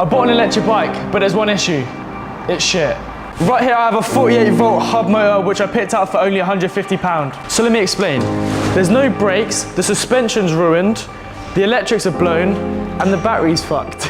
I bought an electric bike, but there's one issue. It's shit. Right here I have a 48 volt hub motor which I picked up for only £150. So let me explain. There's no brakes, the suspension's ruined, the electrics are blown, and the battery's fucked.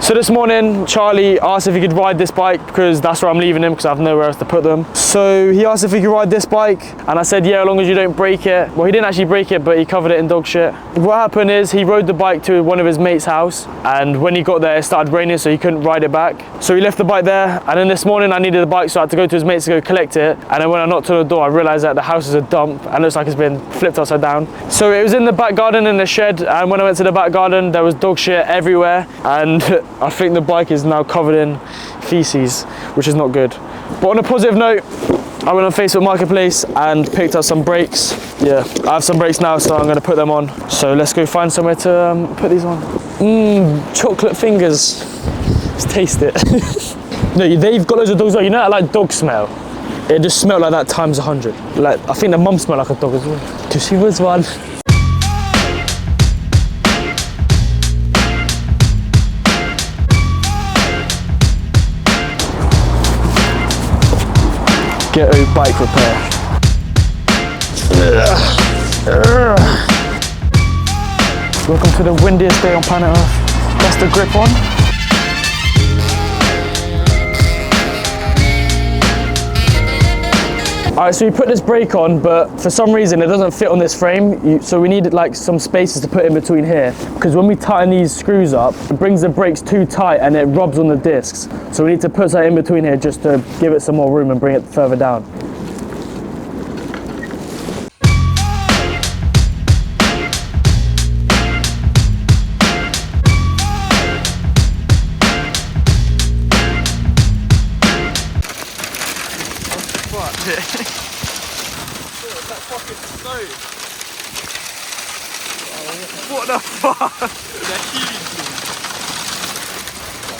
So this morning, Charlie asked if he could ride this bike because that's where I'm leaving him because I have nowhere else to put them. So he asked if he could ride this bike and I said, yeah, as long as you don't break it. Well, he didn't actually break it, but he covered it in dog shit. What happened is he rode the bike to one of his mate's house and when he got there, it started raining, so he couldn't ride it back. So he left the bike there and then this morning I needed the bike, so I had to go to his mate's to go collect it. And then when I knocked on the door, I realized that the house is a dump and looks like it's been flipped upside down. So it was in the back garden in the shed, and when I went to the back garden, there was dog shit everywhere. And I think the bike is now covered in feces, which is not good. But on a positive note, I went on Facebook Marketplace and picked up some brakes. Yeah, I have some brakes now, so I'm going to put them on. So let's go find somewhere to put these on. Chocolate fingers. Let's taste it. No, they've got loads of dogs. You know that like dog smell? It just smelled like that times 100. Like, I think the mum smelled like a dog as well. Because she was one. Ghetto bike repair. Welcome to the windiest day on planet Earth. That's the grip on. Alright, so we put this brake on, but for some reason it doesn't fit on this frame, so we needed like some spaces to put in between here, because when we tighten these screws up, it brings the brakes too tight and it rubs on the discs. So we need to put something in between here just to give it some more room and bring it further down. What the fuck? They're huge.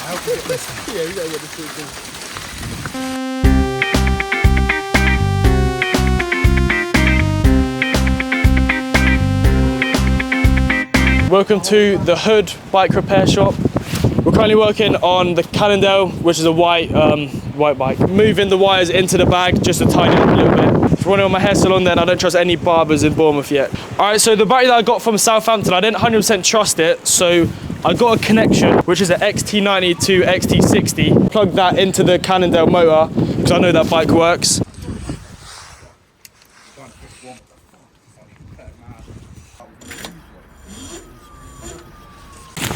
How can we get this? Yeah, we gotta get this thing. Welcome to the Hood Bike Repair Shop. We're currently working on the Cannondale, which is a white bike. Moving the wires into the bag just to tighten it up a little bit. If you're running on my hair salon, then I don't trust any barbers in Bournemouth yet. Alright, so the battery that I got from Southampton, I didn't 100% trust it, so I got a connection, which is an XT90 to XT60. Plug that into the Cannondale motor, because I know that bike works.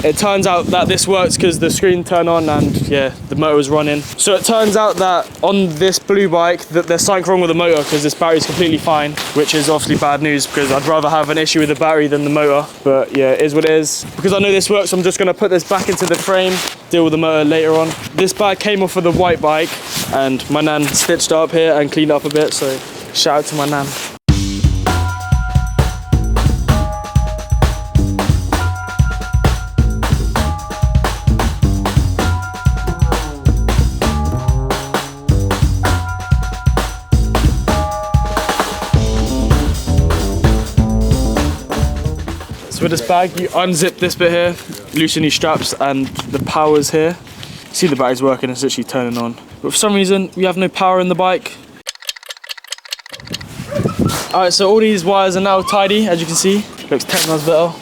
It turns out that this works because the screen turned on and yeah, the motor was running. So it turns out that on this blue bike that there's something wrong with the motor because this battery is completely fine, which is obviously bad news because I'd rather have an issue with the battery than the motor. But yeah, it is what it is. Because I know this works, I'm just going to put this back into the frame, deal with the motor later on. This bag came off of the white bike and my nan stitched it up here and cleaned it up a bit, so shout out to my nan. So with this bag, you unzip this bit here, loosen these straps, and the power's here. See the battery's working, it's literally turning on. But for some reason, we have no power in the bike. Alright, so all these wires are now tidy, as you can see. Looks 10 times better.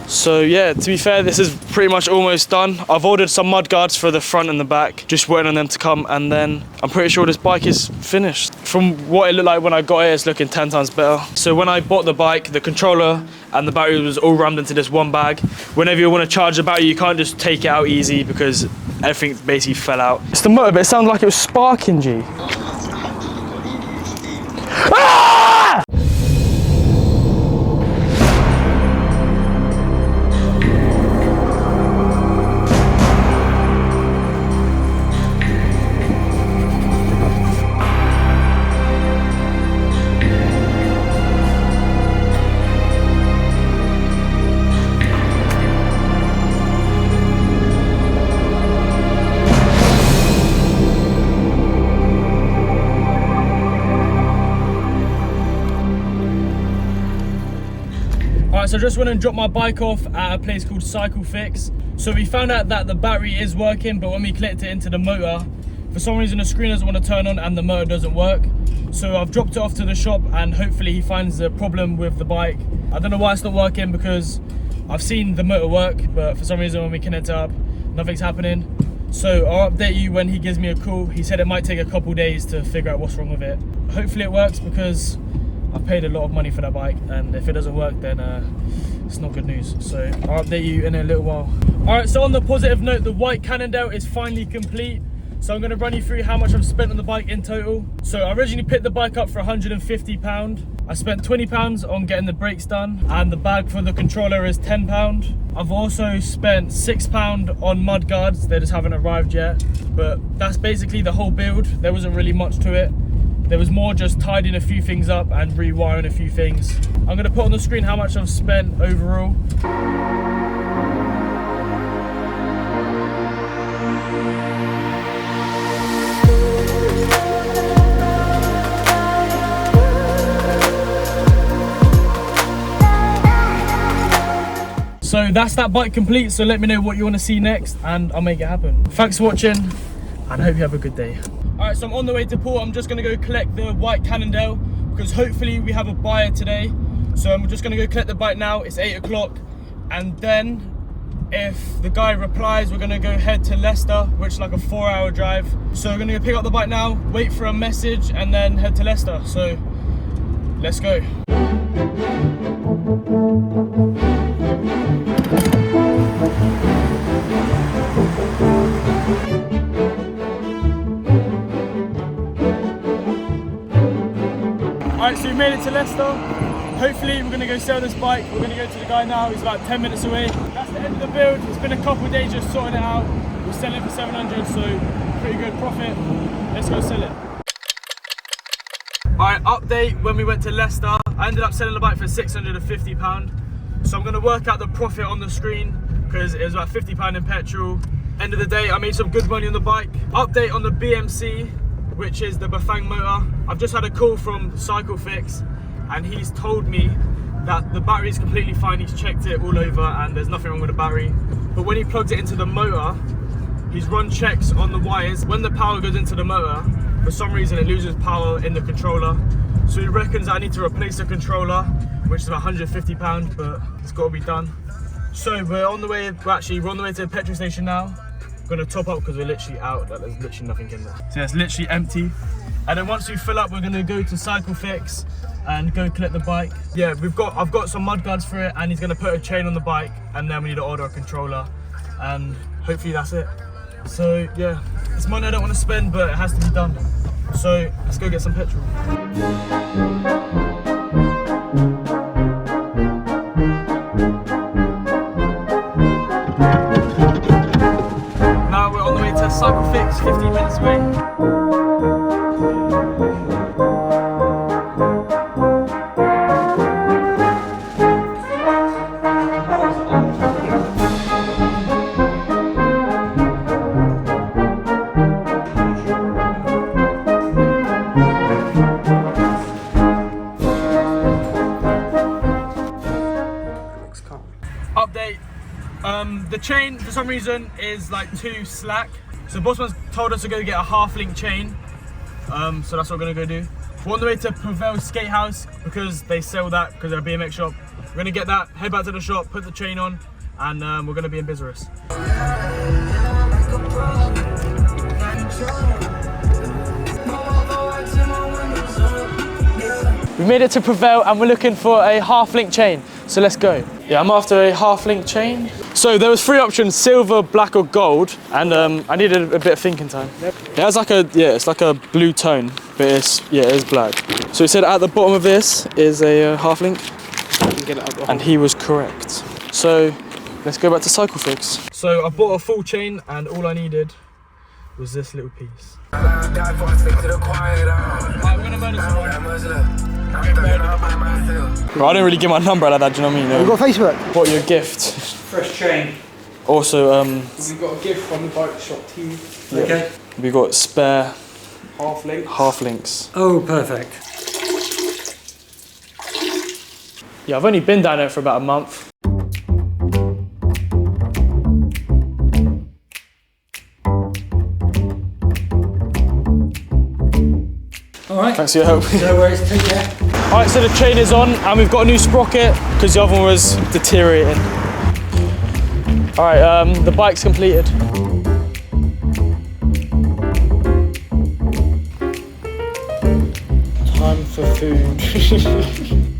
So yeah, to be fair, this is pretty much almost done. I've ordered some mud guards for the front and the back, just waiting on them to come, and then I'm pretty sure this bike is finished. From what it looked like when I got it, it's looking 10 times better. So when I bought the bike, the controller and the battery was all rammed into this one bag. Whenever you want to charge the battery, you can't just take it out easy because everything basically fell out. It's the motor, but it sounds like it was sparking, G. Ah! so I just went and dropped my bike off at a place called Cycle Fix. So we found out that the battery is working, but when we connect it into the motor, for some reason the screen doesn't want to turn on and the motor doesn't work. So I've dropped it off to the shop and hopefully he finds the problem with the bike. I don't know why it's not working because I've seen the motor work, but for some reason when we connect it up, nothing's happening. So I'll update you when he gives me a call. He said it might take a couple days to figure out what's wrong with it. Hopefully it works because I've paid a lot of money for that bike, and if it doesn't work then it's not good news. So I'll update you in a little while. Alright, so on the positive note, the white Cannondale is finally complete. So I'm going to run you through how much I've spent on the bike in total. So I originally picked the bike up for £150. I spent £20 on getting the brakes done, and the bag for the controller is £10. I've also spent £6 on mud guards. They just haven't arrived yet, but that's basically the whole build. There wasn't really much to it. There was more just tidying a few things up and rewiring a few things. I'm going to put on the screen how much I've spent overall. So that's that bike complete, so let me know what you want to see next and I'll make it happen. Thanks for watching and I hope you have a good day. Alright, so I'm on the way to port. I'm just going to go collect the white Cannondale because hopefully we have a buyer today. So I'm just going to go collect the bike now. It's 8 o'clock, and then if the guy replies, we're going to go head to Leicester, which is like a 4-hour drive. So we're going to go pick up the bike now, wait for a message, and then head to Leicester. So let's go. Alright, so we made it to Leicester. Hopefully we're going to go sell this bike. We're going to go to the guy now. He's about 10 minutes away. That's the end of the build. It's been a couple of days just sorting it out. We're selling it for 700, so pretty good profit. Let's go sell it. Alright, update when we went to Leicester. I ended up selling the bike for £650. So I'm going to work out the profit on the screen because it was about £50 in petrol. End of the day, I made some good money on the bike. Update on the BMC, which is the Bafang motor. I've just had a call from Cycle Fix and he's told me that the battery is completely fine. He's checked it all over and there's nothing wrong with the battery. But when he plugs it into the motor, he's run checks on the wires. When the power goes into the motor, for some reason it loses power in the controller. So he reckons I need to replace the controller, which is about £150, but it's got to be done. So we're on the way, we're on the way to the petrol station now. Going to top up because we're literally out. There's literally nothing in there. So it's literally empty. And then once we fill up, we're going to go to Cycle Fix and go collect the bike. Yeah, I've got some mud guards for it, and he's going to put a chain on the bike, and then we need to order a controller, and hopefully that's it. So yeah, it's money I don't want to spend, but it has to be done. So let's go get some petrol. Now we're on the way to Cycle Fix, 15 minutes away. Update, the chain for some reason is like too slack, so Bossman's told us to go get a half-link chain, so that's what we're gonna go do. We're on the way to Prevail Skate House because they sell that because they're a BMX shop. We're gonna get that, head back to the shop, put the chain on, and we're gonna be in Bizarus. We made it to Prevail and we're looking for a half-link chain, so let's go. Yeah, I'm after a half-link chain. So there was 3 options, silver, black or gold, and I needed a bit of thinking time. It has like it's like a blue tone, but it is black. So he said at the bottom of this is a half-link, and he was correct. So let's go back to Cycle Fix. So I bought a full chain and all I needed was this little piece. Right, we're gonna murder someone. Bro, I don't really give my number like that, do you know what I mean? You got Facebook? Bought you a gift. Fresh chain. Also, we got a gift from the bike shop team. Yeah. Okay. We got spare half links. Half links. Oh, perfect. Yeah, I've only been down there for about a month. All right. Thanks for your help. No worries, take care. All right, so the chain is on and we've got a new sprocket because the other one was deteriorating. All right, the bike's completed. Time for food.